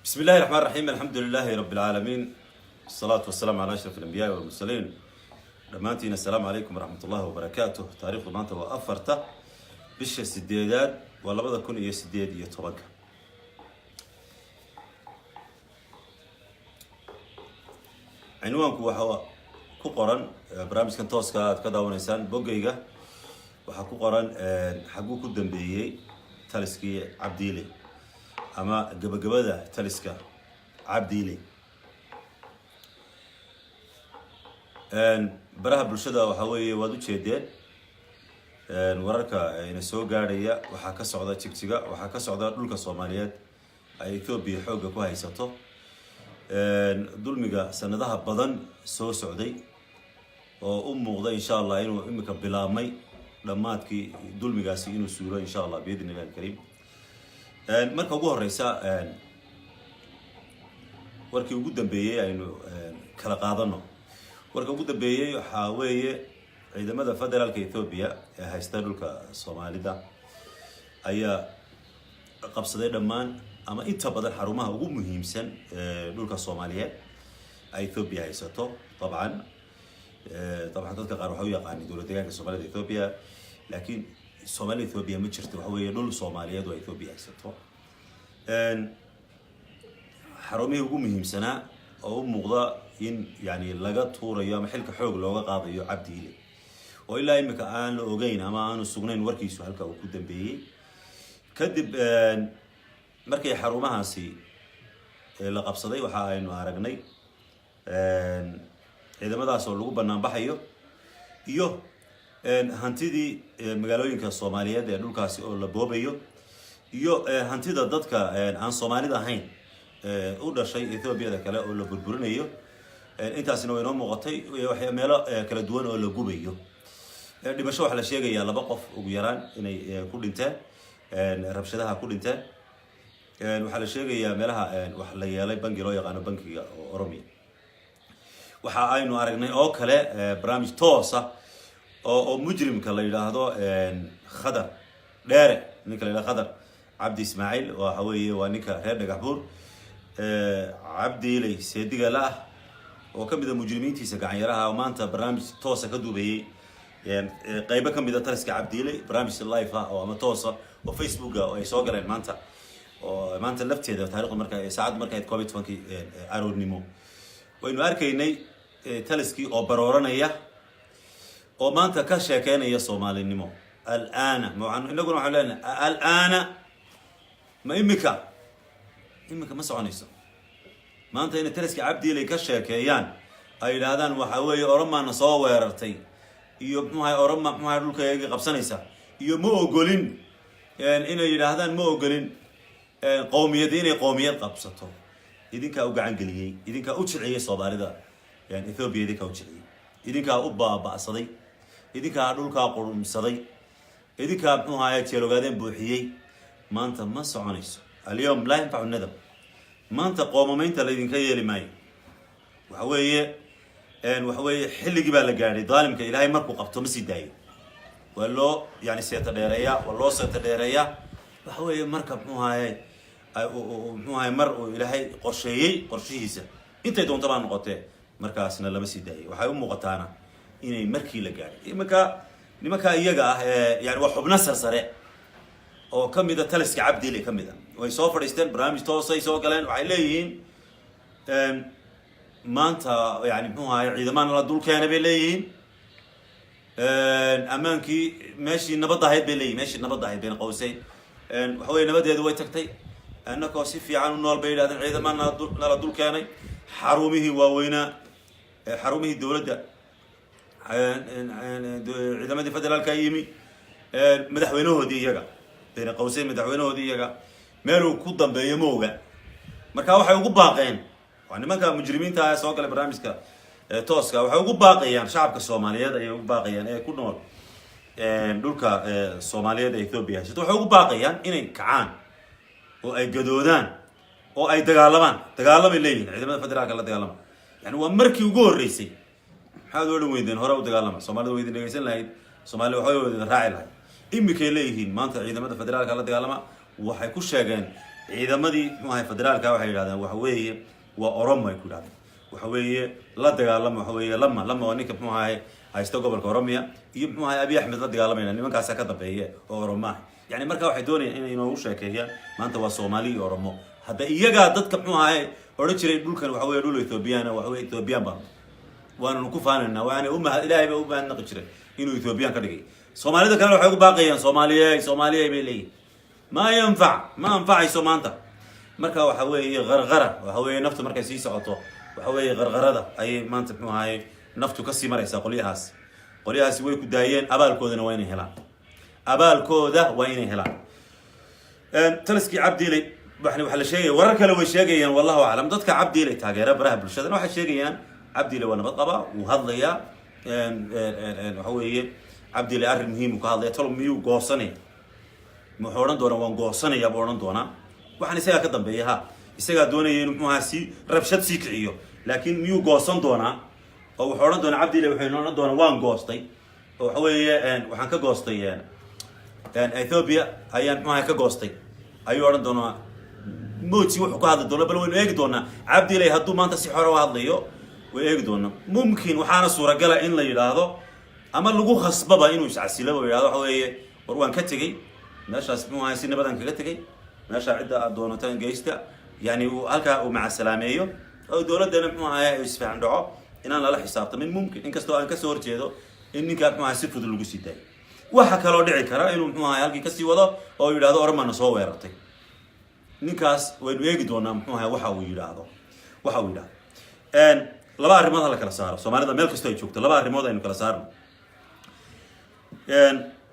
بسم الله الرحمن الرحيم. الحمد لله رب العالمين، الصلاة والسلام على أشرف الأنبياء والمرسلين. دمانتين السلام عليكم ورحمة الله وبركاته. تاريخ مانتا وأفرته بش السديدات ولا بدأ كون إيه سديد يتوقع. عنوانك وحوا كقرن برامج كان توسكا كذا ونسان بوجيجا وحكو قرن حقوق الدنبيي تلسكي عبديلي أما جبجبده تلسكا عبديلي براها برشدا وحوي وادو شديد وركا إن سو قارية وحكا صعدة تكتيجا وحكا صعدة دولك الصوماليات إثيوبيا حوجة كويس سطو دول سندها بدن سو سعودي وأمه إن شاء الله إنه إمك بلامي لما تكي دول مجاسي إنه سورة إن شاء الله بإذن الله الكريم marka ugu horeysa warkii ugu dambeeyay aynu kala qaadano warka ugu dambeeyay waxa weeye ciidamada federaalka Ethiopia ee haysta dhulka Soomaalida ayaa qabsaday dhamaan ama inta badan xarumaha ugu muhiimsan dhulka Soomaaliyeed ay Ethiopia haysato طبعا dadka qaar waxa u yaqaan dowladda deegaanka Soomaalida Ethiopia laakiin Somalia Ethiopia ma jirto waxa weeye dhul Soomaaliyeed oo Ethiopia haysato xarumihii ugu muhiimsanaa oo u muuqda in yani laga tuurayo ama xilka xoog looga qaadayo Cabdiile oo ilaa imika aan la ogeyn ama aan sugnayn warkiisu halka uu ku dambeeyay kadib markay xarumahaasi la qabsaday waxa aynu aragnay ciidamadaas oo lagu banaan baxayo iyo hantidii magaalooyinka Soomaaliyeed ee dhulkaasi oo la boobayo iyo hantida dadka aan Soomaalida ahayn u dhashay Ethiopia kale oo la burburinayo intaasina way noo muuqatay waxay meelo kala duwan oo la gubayo dhimasho waxa la sheegayaa laba qof ugu yaraan inay ku dhinteen rabshadaha ku dhinteen waxa la sheegayaa meelaha wax la yeelay bangi loo yaqaan bankiga Oromia waxa aynu aragnay oo kale barnaamij toosa oo mujrimka la yiraahdo khadar dheere ninka la yiraahdo khadar cabdi ismaaciil waxa weeye waa ninka reer dhagaxbuur cabdiilay seediga la oo kamid ah mujrimiintiisa gacan yaraha maanta barnaamij toosa ka duubayay qaybo kamid ah taliska cabdiilay barnaamij live ah oo ama toosa oo Facebook oo ay soo galeen maanta lafteeda taariikhda marka saacad marka ay COVID-19 aroornimo waynu arkaynay taliskii oo barooranaya oo maanta ka sheekeynaya Soomaalinimo al'aana inaguna waxaan leenahay al'aana ma imika ma soconayso maanta in taliska Cabdiile ka sheekeeyaan ay yiraahdaan waxa weeye Oromaana soo weerartay iyo maxay dhulkayga qabsanaysa iyo ma ogolin inay yiraahdaan ma ogolin qowmiyad inay qowmiyad qabsato idinka u gacan galiyay idinka u jilciyay Soomaalida Ethiopia idinka u jilciyay idinka u baaba'saday idinka dhulka qurumsaday idinka jeelogaadeen buuxiyay maanta ma soconayso اليوم لا ينفع الندم maanta qoomameynta la idinka yeeli maayo waxa weeye xilligii baa la gaaray daalimka Ilaahay markuu qabto ma sii daayo waa loo yani seeta dheereeya waxa weeye marka mar uu Ilaahay qorsheeyay qorshihiisa intay doonto baa noqotay markaasna lama sii daayo waxay u muuqataana inay markii la gaaray nimanka iyaga ah yani waa xubno sarsare oo kamid ah taliska Cabdiile kamid ah way soo fadhiisteen barnaamij toosay soo galeen waxay leeyihiin maanta yani ciidamada la dul keenay bay leeyihiin amaankii meeshii nabad ahayd bay leeyihiin meeshii nabad ahayd bayna qowsay waxa weeye nabadeedu way tagtay annagoo si fiican u nool bay yiraahdeen ciidamada la dul keenay xarumihii waaweynaa xarumihii dawladda ciidamadii federaalka yimi madaxweynahoodii iyaga bayna qowsay madaxweynahoodii iyaga meeluu ku dambeeyo mooga marka waxay ugu baaqeen waa nimanka mujrimiinta ah soo galay barnaamijka tooska waxay ugu baaqayaan shacabka Soomaaliyeed ay ugu baaqayaan ee ku nool dhulka Soomaaliyeed ee Ethiopia waxay ugu baaqayaan inay kacaan oo ay gadoodaan oo ay dagaalamay leeyihiin ciidamada federaalka la dagaalama yani waa markii ugu horeysay maxaad oo dhan weydeen hore u dagaalama Soomaalida weydin dhageysan lahayd Soomaaliya waxay weydin raaci lahayd imika leeyihiin maanta ciidamada federaalka la dagaalama waxay ku sheegeen ciidamadii muxuu federaalka waxay yiraahdaan waxa weeye waa Oromo ay ku yiraahdaan waxa weeye la dagaalamo waxa weeye lama ninka muxuu haysto gobolka Oromia iyo muxuu Abiy Ahmed la dagaalamayna nimankaas ka dambeeyay oo Oromo yani marka waxay doonayaan inay inoo sheekeeyaan maanta waa Soomaali iyo Oromo hadda iyaga dadka muxuu oran jiray dhulkan waxa weeye dhul Ethiopian waxa weeye Ethiopian baan waanu ku faanana waana Ilaahay baa u baahan naqi jiray inuu Ethiopian ka dhigay Soomaalida kale waxay ugu baaqayaan Soomaaliyeey bay leeyihiin ما ينفع سومانتا marka waxa weeye qarqara waxa weeye naftu markay sii socoto waxa weeye qarqarada ay maanta muxuu naftu ka sii maraysa qoliyahaas way ku daayeen abaalkoodana waa inay helaan taliski Cabdiilay waxa la sheegay warar kale way sheegayaan wallahu aalam dadka Cabdiilay taageera baraha bulshada waxa sheegayaan Cabdiilay waa nabad qaba uu hadlaya waxa weeye Cabdiilay arrin muhiim ka hadlaya talo miyuu goosanay muxuu oran doonaa waan goosanaya buu oran doonaa waxaan isaga ka dambeeyaha isaga doonayay inuu muxuu rabshad sii kiciyo laakiin miyuu goosan doonaa oo wuxuu oran doonaa Cabdiilay wuxuu oran doonaa waan goostay oo waxa weeye waxaan ka goostay Ethiopia ayaan muxuu ka goostay ayuu oran doonaa موتي وحكو هذا الدولة بل وين يجي دونا عبد الله هدو ما أنت سحر وهذا يو ويجي دونا ممكن وحنا صورة قلا إن لا يلاهو أما اللي جو خص بابا إنه يسعى السلام ويلاهو هو وروان كتجي ماشى اسمه هاي سنة بدن كتجي ماشى عدة دونتين جيستا يعني وهلك ومع السلامة يو أو دولة دنا ما هاي يسفع عند عو إن أنا لا حساب من ممكن إن كستو إن كسور كذا إني كات مع سفر اللي جسيتاي وحكى له دعي كرا إنه ما هاي هلك كسي وضع أو يلاهو أرمان صوّرتي ninkaas way weegi doonaa muxuu ahaa waxa uu yiraahdo laba arrimood la kala saaro Soomaalida meel kasta ay joogto laba arrimood aynu kala saarno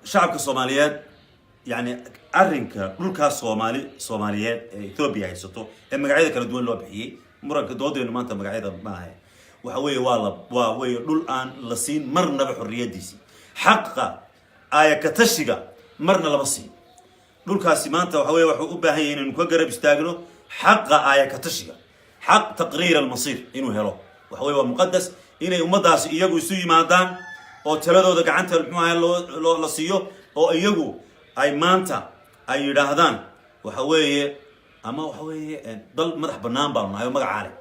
shacabka Soomaaliyeed yani arrinka dhulka Soomaaliyeed ee Ethiopia haysato ee magacyada kala duwan loo bixiyay muranka doodeenu maanta magacyada ma aha waxa weeye waa way dhul aan la siin marnaba xorriyadiisi xaqqa ay ka tashiga marna laba siin dhulkaasi maanta waxa weeye wuxuu u baahan yahay inuu ka garab istaagno xaqqa ay ka tashiga xaq taqriir al-masir inuu helo waxa weeye waa muqaddas inay ummadaas iyagu isu yimaadaan oo taladooda gacanta muxuu la siiyo oo iyagu ay maanta ay yiraahdaan waxa weeye ama waxa weeye dal madax banaan baa nahay magacaale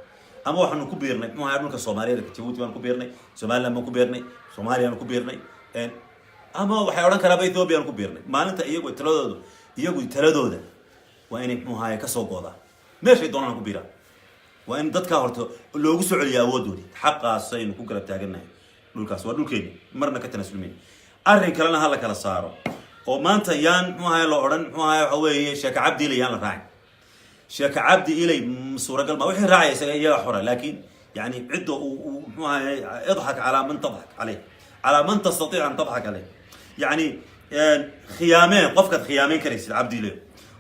ama waxaanu ku biirnay muxuu dhulka Soomaaliyeed ka Djibouti baan ku biirnay Soomaaliland baan ku biirnay Soomaaliya baan ku biirnay ama waxay oran karaan Ethiopia baan ku biirnay maalinta iyagu taladooda waa inay muxuu ka soo go'daa meeshay doonaan ku biiraan waa in dadka horto loogu soo celiyo awoodoodii xaqaas aynu ku garab taaganahay dhulkaas waa dhulkeena marna ka tanaasulmeen arrin kalena hala kala saaro oo maanta yaan muxuu la oran muxuu waxa weeye Sheekh Cabdiilay yaan la raacin Sheekh Cabdiilay suuragal ma wixii raacay isaga iyaga xora laakiin yani cidda muxuu اضحك على من تضحك عليه على من تستطيع ان تضحك عليه يعني خيامين قفكت خيامين كريس Cabdiilay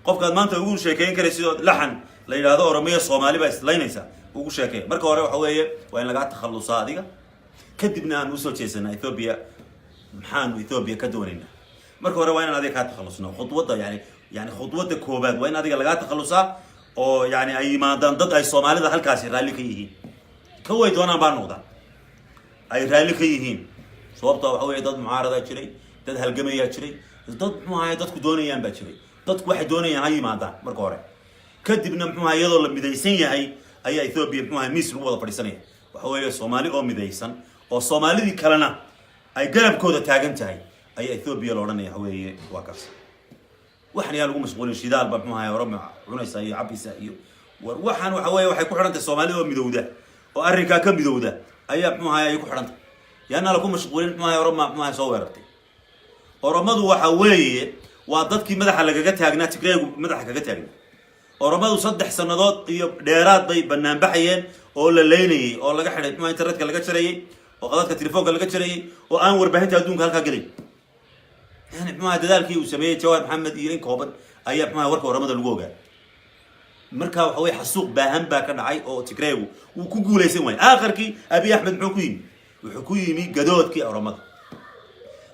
qofkaad maanta ugu sheekeyn karaysid laxan la yiraahdo Oromiya Soomaali baa islaynaysa ugu sheekay marka hore waxa weeye waa in laga takhalusaa adiga kadibna aan u soo jeesana Ethiopia maxaan Ethiopia ka doonaynaa marka hore waa in adiga ka takhalusno khudwada yani khudwada koobaad waa in adiga laga takhalusaa oo yani ay imaadaan dad ay Soomaalida halkaas raali ka yihiin ka way doonaan baan noqdaa ay raali ka yihiin sababta waxa weeye dad mucaarada jiray dad halgamaya jiray dad muxuu dadku doonayaan baa jiray dadku waxay doonayaan ay imaadaan marka hore kadibna muxuu iyadoo la midaysan yahay ayaa Ethiopia muxuu miis lagu wada fadhiisanaya waxa weeye Soomaali oo midaysan oo Soomaalidii kalena ay garabkooda taagan tahay ayaa Ethiopia loo oranaya waxa weeye waa kaas waxaan yaa lagu mashquulin shidaal ba muxuu Oromo cunaysa iyo cabisa iyo waxaan waxa weeye waxay ku xirantay Soomaalida oo midowda oo arrinka ka midowda ayaa muxuu ay ku xirantay yaana lagu mashquulin muxuu Oromo muxuu soo weerartay Oromadu waxa weeye waa dadkii madaxa lagaga taagnaa Tigreegu madaxa kaga taagnaa Oromadu 3 sanadood iyo dheeraad bay banaan baxayeen oo la leeynayay oo laga xidhay ma internetka laga jarayay oo qadadka telefoonka laga jarayay oo aan warbaahinta adduunka halka galay yani ma dadaalkii uu sameeyay Jawaar Maxamed iyo in kooban ayaa ma warka Oromada lagu ogaa marka waxa way xasuuq baahan baa ka dhacay oo Tigreegu uu ku guuleysan waayay aakhirkii Abiy Ahmed wuxuu ku yimi gadoodkii Oromada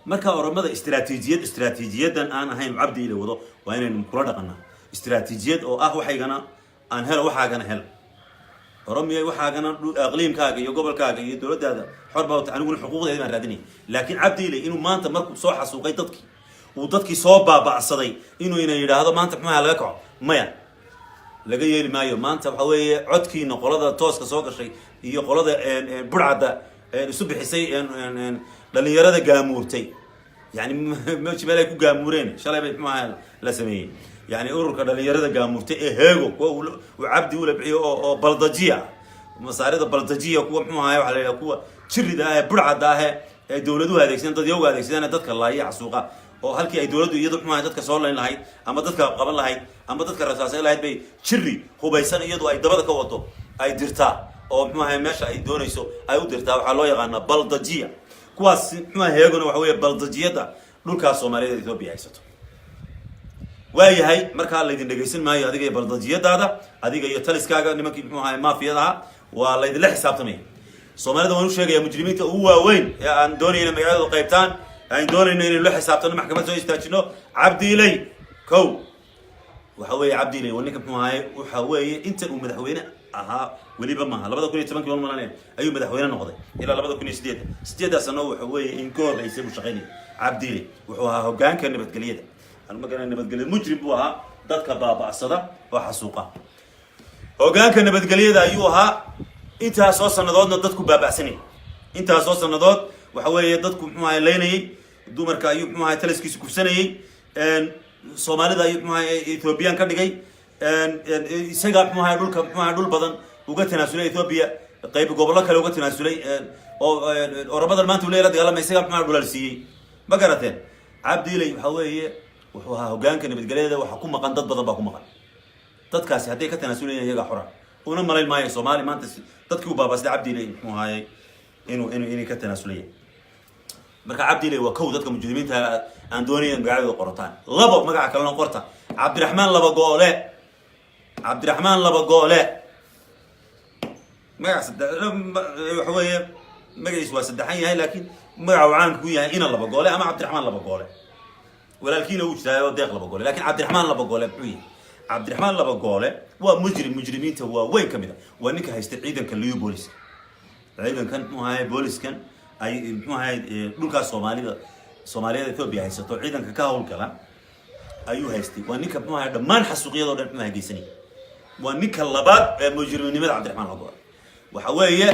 marka Oromada istiraatiijiyadan aan ahayn Cabdiilay wado waa inaynu kula dhaqanaa istiraatiijiyad oo ah waxaygana aan helo waxaagana hel Oromiya waxaagana aqliimkaaga iyo gobolkaaga iyo dawladdaada xorba oo taanuguna xuquuqdeeda aan raadinay laakiin Cabdiilay inuu maanta markuu soo xasuuqay dadkii soo baabacsaday inuu yiraahdo maanta maxaa laga kaco maya laga yeeli maayo maanta waxa weeye codkiina qolada tooska soo gashay iyo qolada burcada isu bixisay dhalinyarada gaamuurtay yani meel ay ku gaamuureen shalay bay maxaa la sameeyay yani ururka dhalinyarada gaamuurtay ee heego kuwa cabdi uu labciyo oo baldajiya masaarida baldajiya kuwa maxaa waxa la yiraahdaa kuwa jirida ah burcada ah ee dawladuhu adeegsan dad yoga adeegsan dadka laaya suuqa oo halkii ay dawladdu iyadu maxaa dadka soo leen lahayd ama dadka qaban lahayd ama dadka rasaasay lahayd bay jiri hubaysan iyadu ay dabada ka wato ay dirtaa oo maxaa meesha ay doonayso ay u dirtaa waxa loo yaqaan baldajiya kuwaas maxaa heegona waxa weeye baldajiyada dhulka Soomaaliyeed ee Itoobiya haysato waayahay marka la idin dhageysan maayo adiga iyo baldajiyadaada adiga iyo taliskaaga nimankii maxaa maafiyada waa la idin la xisaabtamay Soomaalida waan u sheegaya mujrimiinta ugu waaweyn ee aan doonayna magaalada qaybtaan aan doonayna in la xisaabtano maxkamad soo istaajino Cabdi Ilay kow waxa weeye Cabdi Ilay waninka waxa weeye inta uu madaxweyne ahaa waliba ma 2017 wal malan ayuu madaxweyne noqday ilaa 2008 sano waxa weeye in koor ay soo shaqeynay Cabdi Ilay wuxuu ahaa hoggaanka nabadgelyada aan magana nabadgelyada mujrim buu ahaa dadka baaba'sada oo xasuuqa hoggaanka nabadgelyada ayuu ahaa inta soo sanadoodna dadku baaba'sanay inta soo sanadood waxa weeye dadku maxaa leeynayay dumarka ayuu maxaa taliskiisu kufsanayay Soomaalida ayuu maxaa Ethiopian ka dhigay isaga maxaa dhul badan uga tanaasulay Ethiopia qayb gobollo kale uga tanaasulay oo Ramadan maanta uu leeyahay dagaalama isaga maxaa dhulalsiiyay ma garateen Cabdi Ilay waxa weeye wuxuu ahaa hoggaanka nabadgelyada waxa ku maqan dad badan baa ku maqan dadkaasi haday ka tanaasulay iyaga xora una malayn maayo Soomaali maanta dadkii u baabasday Cabdi Ilay maxaa inuu ka tanaasulay marka Cabdi Ilay waa kow dadka mujrimiinta aan doonayeen magaalada qortaan laba magaca kale qorta Cabdiraxmaan laba goole magaca waxa weeye magaciisa waa saddexan yahay laakiin magaca caan ku yahay ina laba goole ama Cabdiraxmaan laba goole walaalkiina uu jiraayo deeq laba goole laakiin Cabdiraxmaan laba goole wuxuu yahay Cabdiraxmaan laba goole waa mujrimiinta waa weyn kamid waa ninka haysta ciidanka liyu booliska ciidankan maxaa booliskan ay maxaa dhulka Soomaaliyeed Itoobiya haysato ciidanka ka howlgala ayuu haystay waa ninka maxaa dhamaan xasuuqyada oo dhan maxaa geysanay waa ninka labaad ee mujrimiinimada Cabdiraxmaan laba goole waxa weeye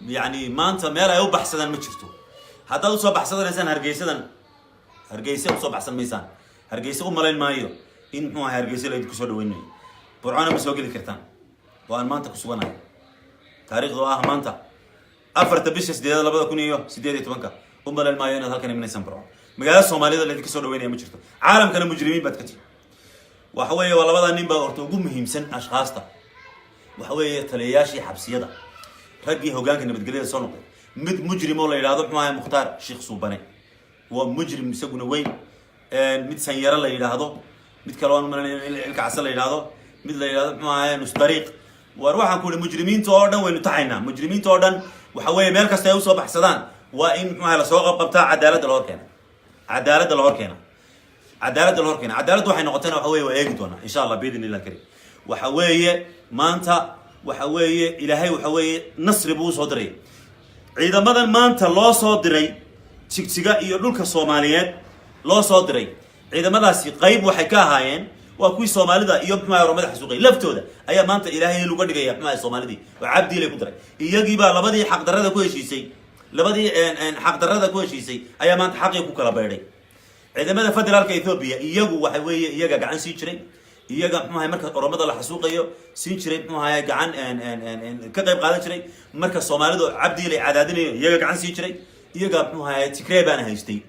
yani maanta meel ay u baxsadaan ma jirto hadda u soo baxsadanaysaan hargeysa u soo baxsan meysaan hargeysa u malayn maayo in maxaa hargeysa la idinku soo dhaweynayo burcana ma soo gali kartaan waan maanta ku suganahay taariikhdu maanta 4 bisha 8 2018 umalayn maayo inaad halkan imanaysan burco magaalada Soomaalida la idinku soo dhaweynaya ma jirto caalamkana mujrimiin baad ka tii waxa weeye waa labada nin baa horta ugu muhiimsan ashqaasta waxa weeye taliyayaashii xabsiyada ragii hoggaanka nabadgelyada soo noqday mid mujrim oo la yiraahdo maxaa Mukhtaar Sheekh Suubane waa mujrim isaguna weyn mid sanyara la yiraahdo mid kale oo ilka casal la yiraahdo mid la yiraahdo maxaa nus tariiq war waxaan ku mujrimiinta oo dhan waynu taxaynaa mujrimiinta oo dhan waxa weeye meel kasta ay u soo baxsadaan waa in maxaa la soo qabtaa cadaalad la horkeena cadaalad waxay noqotayna waxa weeye waa eegi doona insha Allah biidin ilaa kari waxa weeye maanta waxa weeye ilaahay waxa weeye nasri buu soo diray ciidamadan maanta loo soo diray jigjiga iyo dhulka Soomaaliyeed loo soo diray ciidamadaasi qayb waxay ka ahaayeen waa kuwii Soomaalida iyo maxaa Oromada xasuuqay laftooda ayaa maanta ilaahay lagu dhigaya maxaa Soomaalidii oo Cabdi Ilay ku diray iyagii baa labadii xaq darrada ku heshiisay ayaa maanta xaqii ku kala beeray ciidamada federaalka Ethiopia iyagu waxa weeye iyaga gacan sii jiray iyaga maxaa marka Oromada la xasuuqayo sii jiray maxaa gacan ka qayb qaadan jiray marka Soomaalidu Cabdi Ilay cadaadinayo iyaga gacan sii jiray iyaga maxaa Tigray baan haystay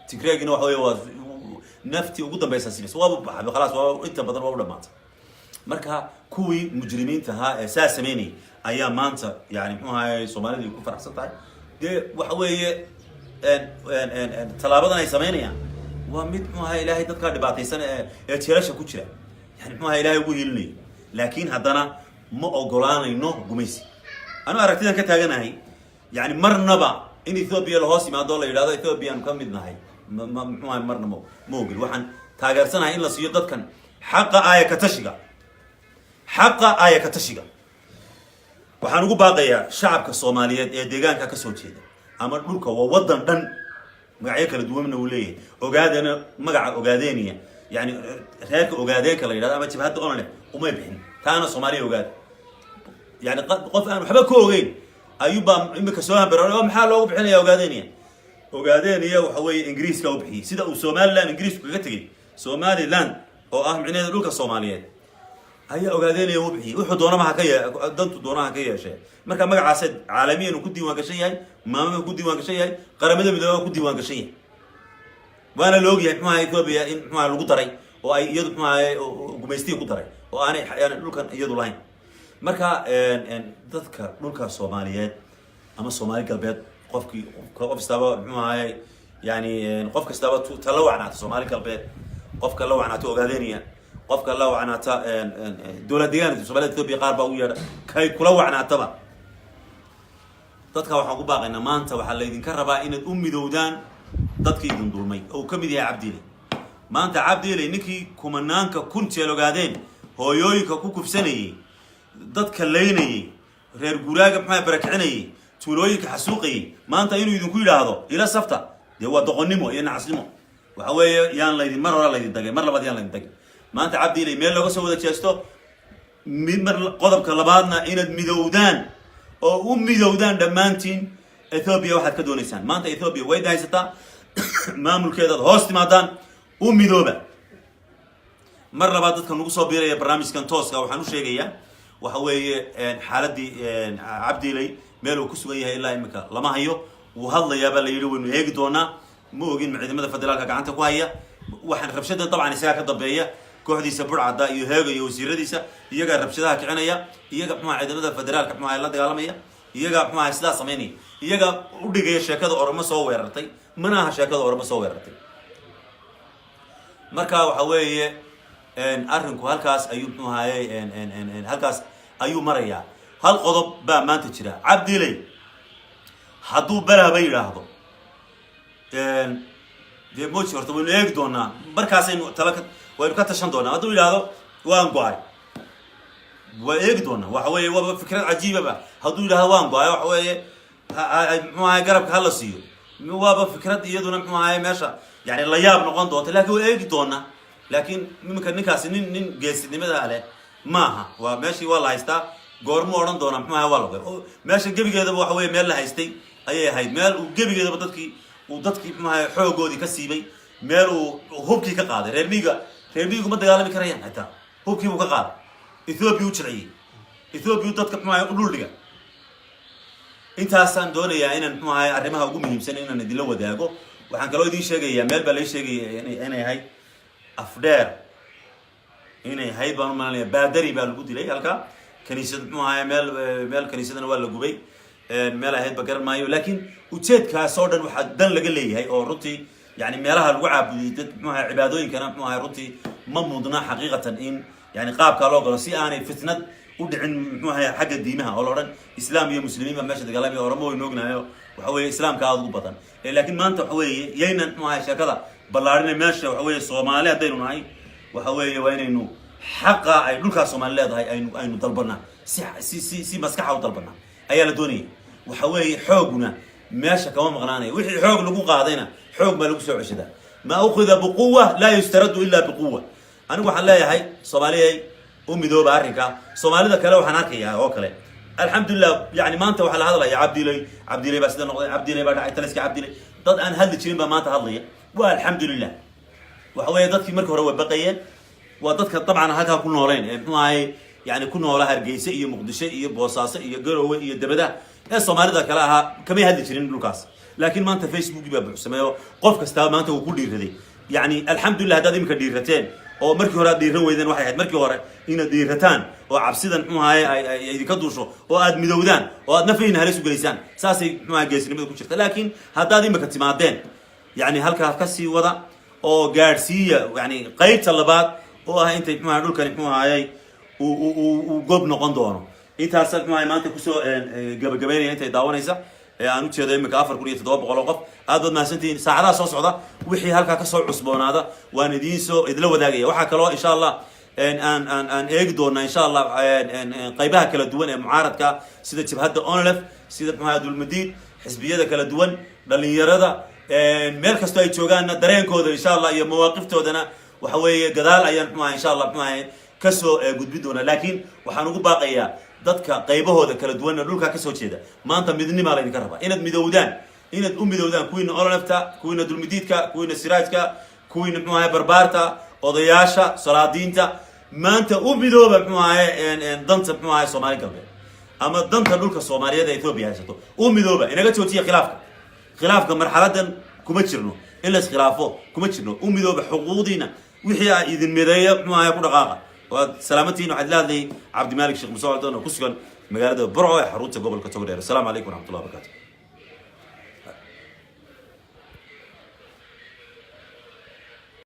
Tigraygina waxa weeye waa nafti ugu dambaysan sidaas waa khalaas waa inta badan waa dhamaatay marka kuwii mujrimiinta ee saasameynay ayaa maanta yani maxaa Soomaalidu ku faraxsan tahay waxa weeye talaabadan ay sameynayaan waa mid maxaa Ilaahay dadka dhibaataysan ee tiirasha ku jira yani maxaa Ilaahay ugu hiilinay laakiin haddana ma ogolaanayno gumaysi anu aragtidan ka taaganahay yani marnaba in Ethiopia la hoos yimaado la yiraahdo Ethiopian ka mid nahay maxaa marnaba ma ogol waxaan taageersanahay in la siiyo dadkan xaqa aaya ka tashiga waxaan ugu baaqayaa shacabka Soomaaliyeed ee deegaanka ka soo jeeda ama dhulka waa wadan dhan magacyo kala duwan uu leeyahay ogaadana magaca ogaadeeniya يعني هيك اوغادين كلا يراد اما جبهه اونلف وما يبحين كان صومالي اوغاد يعني قف انا وحبا كوغين ايوبا امك سوها برا ما لو بخينيا اوغادين اوغادين waxa way ingiriiska u bixiyay sida uu Soomaaliland ingiriisku kaga tagay Somaliland oo ah micnaheedu dhulka Soomaaliyeed ayaa ogaadeen uu bixiyay wuxuu doona ma ka dantu doona ka yeeshay marka magacaas caalamiyan uu ku diiwaan gashan yahay maamulka ku diiwaan gashan yahay qaramada midooba ku diiwaan gashan yahay waana loo ogyahay maxaa Ethiopia in maxaa lagu daray oo ay iyadu maxaa gumeystii ku daray oo aanay dhulkan iyadu lahayn marka dadka dhulka Soomaaliyeed ama Soomaali galbeed qofkii qof istaba maxaa yani qof kastaba tala wacnaata Soomaali galbeed qofka la wacnaata ogaadeenaya qofka la wacnaata dawladdeegaanka Soomaaliya Ethiopia qaar baa u yeedha kay kula wacnaataba dadka waxaan ku baaqaynaa maanta waxa la idin ka rabaa inaad u midowdaan dadkii idin dulmay oo kamid yahay Cabdiile maanta Cabdiile ninkii kumanaanka kuntii ogaadeen hooyooyinka ku kufsanayay dadka leynayay reer guraaga maxay barakicinayay tuulooyinka xasuuqayay maanta inuu idinku yiraahdo ila safta de waa doqonnimo iyo nacasnimo waxa weeye yaan la idin mar hore la idin dagay mar labaad yaan la idin dagay maanta Cabdiile meel laga soo wada jeesto mid mar qodobka labaadna inaad midowdaan oo u midowdaan dhamaantiin Ethiopia waxaad ka doonaysaan maanta Ethiopia way haysataa maamulkeeda hoos timaadaan u midooba mar labaad dadka nagu soo biiraya barnaamijkan tooska waxaan u sheegayaa waxa weeye xaaladii Cabdiile meel uu ku sugan yahay ilaa imika lama hayo uu hadlayaaba la yiri waynu eegi doonaa ma ogin ciidamada federaalka gacanta ku haya waxaan rabshada dabcan isaga ka dambeeya kooxdiisa burcada iyo heego iyo wasiiradiisa iyaga rabshadaha kicinaya iyaga maxaa ciidamada federaalka maxaa la dagaalamaya iyaga maxaa sidaa sameynay iyaga u dhigay sheekada Oromo soo weerartay manaha sheekada Oromo soo weerartay marka waxa weeye arrinku halkaas ayuu maxaa halkaas ayuu maraya hal qodob baa maanta jira Cabdiile hadduu balaaba yiraahdo de moochi horta waynu eegi doonaa markaas aynu talaka waynu ka tashan doonaa hadduu yiraahdo waan go'ay waa eegi doonaa waxa weeye waa fikrad cajiib ah hadduu yiraahdo waan go'ay waxa weeye maxaa garabka hala siiyo waa fikrad iyaduna maxaa meesha yani la yaab noqon doonta laakiin waa eegi doonaa laakiin ninkaasi nin geesinimada leh maaha waa meeshii waa la haystaa goormo oran doona maxaa waa laga meesha gabigeedaba waxa weeye meel la haystay ayay ahayd meel uu gabigeedaba dadkii maxaa xoogoodii ka siibay meel uu hubkii ka qaaday reer miyigu ma dagaalami karayaan xitaa hubkii uu ka qaaday Ethiopia u jirayay Ethiopia dadka maxaa u dhuldhiga intaasaan doonayaa inaan maxaa arrimaha ugu muhiimsan inaan idin la wadaago waxaan kaloo idin sheegayaa meel baa la sheegay inay ahay afdheer inay ahayd baan u maleynayaa baadari baa lagu dilay halka kaniisad maxaa meel kaniisadana waa la gubay meel ahayd ba garan maayo laakiin ujeedkaas oo dhan waxa dan laga leeyahay oo runtii yani meelaha lagu caabuday dad maxaa cibaadooyinkana maxaa runtii ma mudna xaqiiqatan in yani qaabka loo galo si aanay fitnad u dhicin maxaa xagga diimaha oo loodhan islaam iyo muslimiin ba meesha dagaalamay Oromo way noognaayeen waxa weeye islaamka aad ugu badan laakiin maanta waxa weeye yaynan maxaa sheekada ballaarinay meesha waxa weeye Soomaaliya hadaynu nahay waxa weeye waa inaynu xaqa ay dhulka Soomaaliya leedahay aynu dalbanaa si maskaxa u dalbanaa ayaa la doonayay waxa weeye xooguna meesha kama maqnaanay wixii xoog lagu qaadayna xoog ma lagu soo ceshadaa ma ukhida biquwa la yustaradu illa biquwa anigu waxaan leeyahay Soomaaliya u midooba arrinka Soomaalida kale waxaan arkayaa oo kale alxamdulillah yani maanta waxa la hadlayaa Cabdiile baa sida noqday Cabdiile baa dhacay taliska Cabdiile dad aan hadli jirin baa maanta hadlaya waa alxamdulillah waxa weeye dadkii markii hore way baqayeen waa dadka dabcan halka ku nooleen maxay yani ku noolaa Hargeysa iyo Muqdisho iyo Boosaaso iyo Garowe iyo Dabada ee Soomaalida kale aha kama hadli jirin dhulkaas laakiin maanta Facebook baa buuxsameeyo qof kasta maanta uu ku dhiiraday yani alxamdulillah dad imka dhiirateen oo markii hore dhiiran weydeen waxay ahayd markii hore inaad dhiirataan oo cabsidan maxay ay idinka duusho oo aad midowdaan oo aad nafiina halis u galeysaan saasay maxay geesinimada ku jirta laakiin haddaad imka timaadeen yani halka ka sii wada oo gaarsiiya yani qaybta labaad oo ah intay maxay dhulkan maxay uu gob noqon doono intaas maxay maanta ku soo gabagabeynaya intay daawanaysa aan u jeedo imika 4700 qof aad baad maasantiin saacadaha soo socda wixii halka ka soo cusboonaada waan idin soo idla wadaagaya waxa kale oo insha Allah aan eegi doona insha Allah qaybaha kala duwan ee mucaaradka sida jabhadda ONLF sida maxaa dulmadiid xisbiyada kala duwan dhalinyarada meel kasta ay joogaan dareenkooda insha Allah iyo mawaaqiftoodana وحوي جدال أيام معه إن شاء الله معه كسو جود بدونا لكن وحنقول باقي dadka qaybahooda kala duwan dhulka ka soo jeeda maanta midni ma laydin ka rabaa inaad midowdaan inaad u midowdaan kuwiina ololafta kuwiina dulmidiidka kuwiina siraajka kuwiina maxaa barbaarta odayaasha salaadiinta maanta u midooba maxaa danta maxaa Soomaali galbeed ama danta dhulka Soomaaliyeed ee Itoobiya haysato u midooba inaga joojiya khilaafka marxaladan kuma jirno in la iskhilaafo kuma jirno u midooba xuquuqdiina wixii ay idin mideeyo maxaa ku dhaqaaqa وسلامتين وعد لهذه عبد الملك الشيخ مسعود وكسكن مقالة برعو حروت قبل كتوغ السلام عليكم ورحمة الله وبركاته